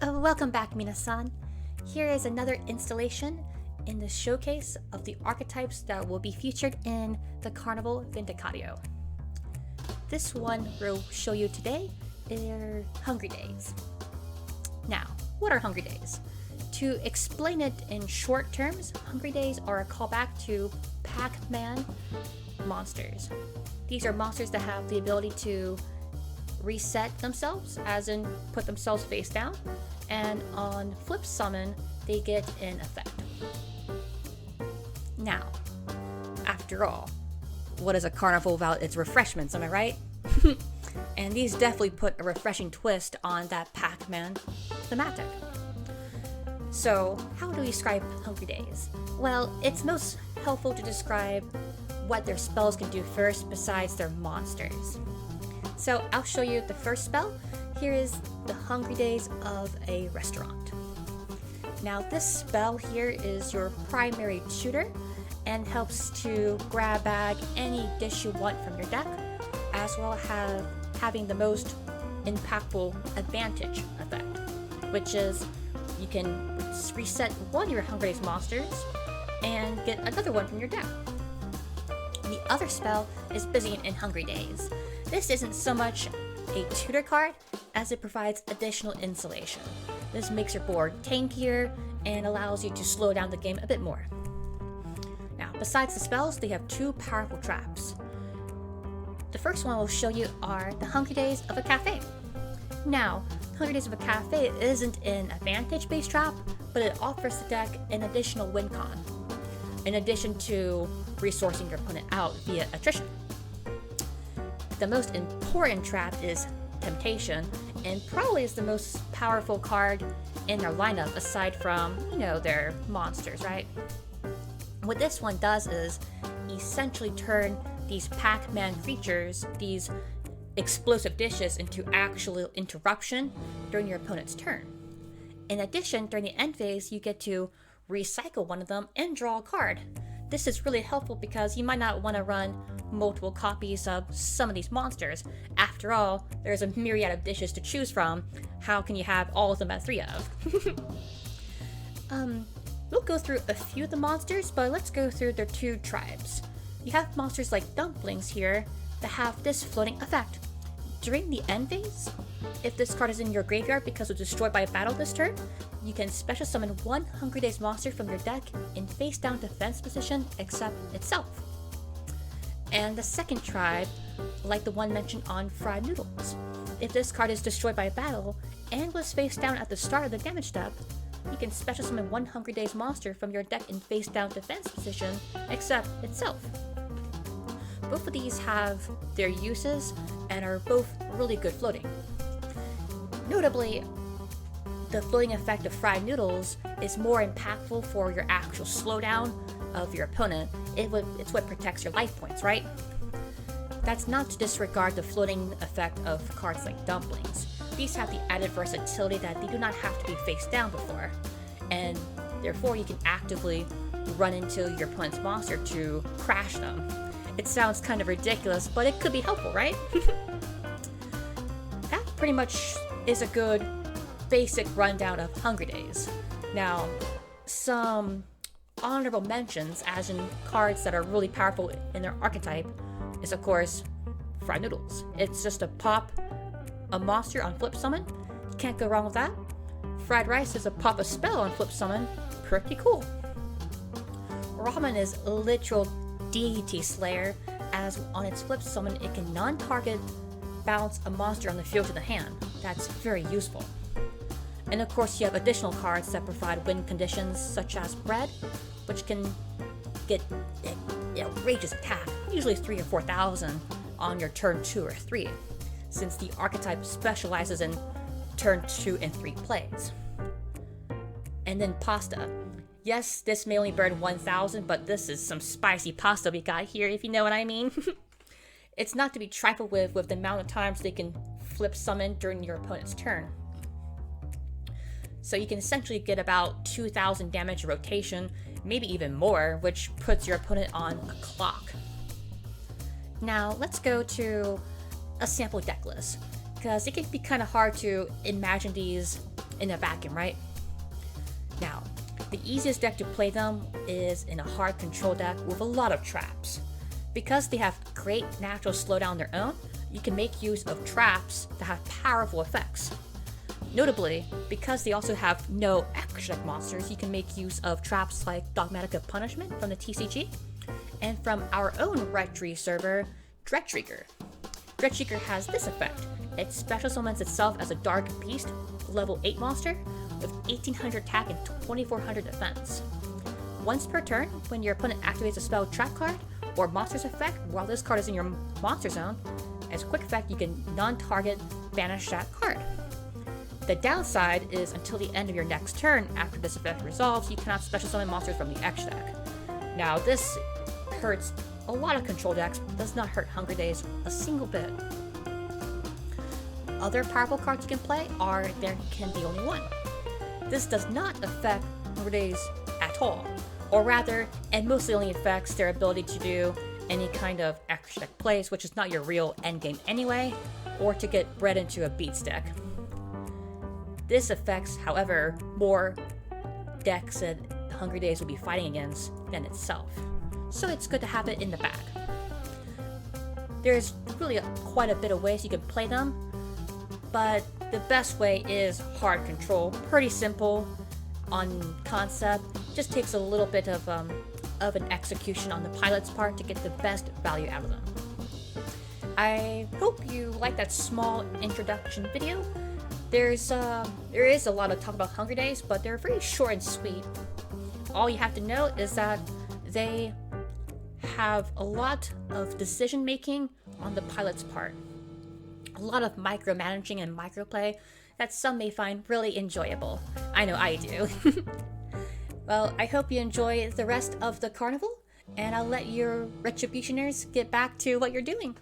Welcome back, Minasan. Here is another installation in the showcase of the archetypes that will be featured in the Carnival Vindicatio. This one we'll show you today are Hungry Days. Now, what are Hungry Days? To explain it in short terms, Hungry Days are a callback to Pac-Man monsters. These are monsters that have the ability to reset themselves, as in put themselves face down, and on flip summon, they get an effect. Now, after all, what is a carnival without its refreshments, am I right? And these definitely put a refreshing twist on that Pac-Man thematic. So, how do we describe Hungry Days? Well, it's most helpful to describe what their spells can do first besides their monsters. So I'll show you the first spell. Here is the Hungry Days of a restaurant. Now this spell here is your primary tutor and helps to grab bag any dish you want from your deck, as well as having the most impactful advantage effect, which is you can reset one of your Hungry Days monsters and get another one from your deck. The other spell is Busy in Hungry Days. This isn't so much a tutor card as it provides additional insulation. This makes your board tankier and allows you to slow down the game a bit more. Now, besides the spells, they have two powerful traps. The first one we'll show you are the Hungry Days of a Cafe. Now, Hungry Days of a Cafe isn't an advantage-based trap, but it offers the deck an additional win con, in addition to resourcing your opponent out via attrition. The most important trap is Temptation, and probably is the most powerful card in their lineup aside from, their monsters, right? What this one does is essentially turn these Pac-Man creatures, these explosive dishes, into actual interruption during your opponent's turn. In addition, during the end phase, you get to recycle one of them and draw a card. This is really helpful because you might not want to run multiple copies of some of these monsters. After all, there's a myriad of dishes to choose from. How can you have all of them at 3 of? We'll go through a few of the monsters, but let's go through their two tribes. You have monsters like Dumplings here that have this floating effect. During the end phase, if this card is in your graveyard because it was destroyed by a battle this turn, you can special summon one Hungry Days monster from your deck in face down defense position except itself. And the second tribe, like the one mentioned on Fried Noodles, if this card is destroyed by a battle and was face down at the start of the damage step, you can special summon one Hungry Days monster from your deck in face down defense position except itself. Both of these have their uses and are both really good floating. Notably, the floating effect of Fried Noodles is more impactful for your actual slowdown of your opponent. It's what protects your life points, right? That's not to disregard the floating effect of cards like Dumplings. These have the added versatility that they do not have to be face down before, and therefore you can actively run into your opponent's monster to crash them. It sounds kind of ridiculous, but it could be helpful, right? That pretty much is a good basic rundown of Hungry Days. Now, some honorable mentions, as in cards that are really powerful in their archetype, is of course Fried Noodles. It's just a pop a monster on flip summon. You can't go wrong with that. Fried Rice is a pop a spell on flip summon. Pretty cool. Ramen is a literal deity slayer, as on its flip summon it can non-target bounce a monster on the field to the hand. That's very useful. And of course you have additional cards that provide win conditions, such as Bread, which can get an outrageous attack, usually 3,000 or 4,000 on your turn 2 or 3, since the archetype specializes in turn 2 and 3 plays. And then Pasta. Yes, this may only burn 1,000, but this is some spicy pasta we got here, if you know what I mean. It's not to be trifled with the amount of times they can flip summon during your opponent's turn. So you can essentially get about 2,000 damage a rotation, maybe even more, which puts your opponent on a clock. Now let's go to a sample deck list, because it can be kind of hard to imagine these in a vacuum, right? Now, the easiest deck to play them is in a hard control deck with a lot of traps. Because they have great natural slowdown on their own, you can make use of traps that have powerful effects. Notably, because they also have no extra deck monsters, you can make use of traps like Dogmatic Punishment from the TCG, and from our own Retri server, Dreadtrigger. Dreadtrigger has this effect. It special summons itself as a Dark Beast, level 8 monster, with 1800 attack and 2400 defense. Once per turn, when your opponent activates a spell trap card or monster's effect while this card is in your monster zone, as a quick effect you can non-target banish that card. The downside is until the end of your next turn, after this effect resolves, you cannot special summon monsters from the X deck. Now this hurts a lot of control decks, but does not hurt Hunger Days a single bit. Other powerful cards you can play are There Can Be Only One. This does not affect Hunger Days at all, or rather, it mostly only affects their ability to do any kind of extra deck plays, which is not your real endgame anyway, or to get bred into a beats deck. This affects, however, more decks that Hunger Days will be fighting against than itself, so it's good to have it in the bag. There's really quite a bit of ways you can play them, but the best way is hard control. Pretty simple on concept, just takes a little bit of an execution on the pilot's part to get the best value out of them. I hope you like that small introduction video. There is a lot of talk about Hunger Days, but they're very short and sweet. All you have to know is that they have a lot of decision making on the pilot's part. A lot of micromanaging and microplay that some may find really enjoyable. I know I do. Well, I hope you enjoy the rest of the carnival, and I'll let your Retributioners get back to what you're doing.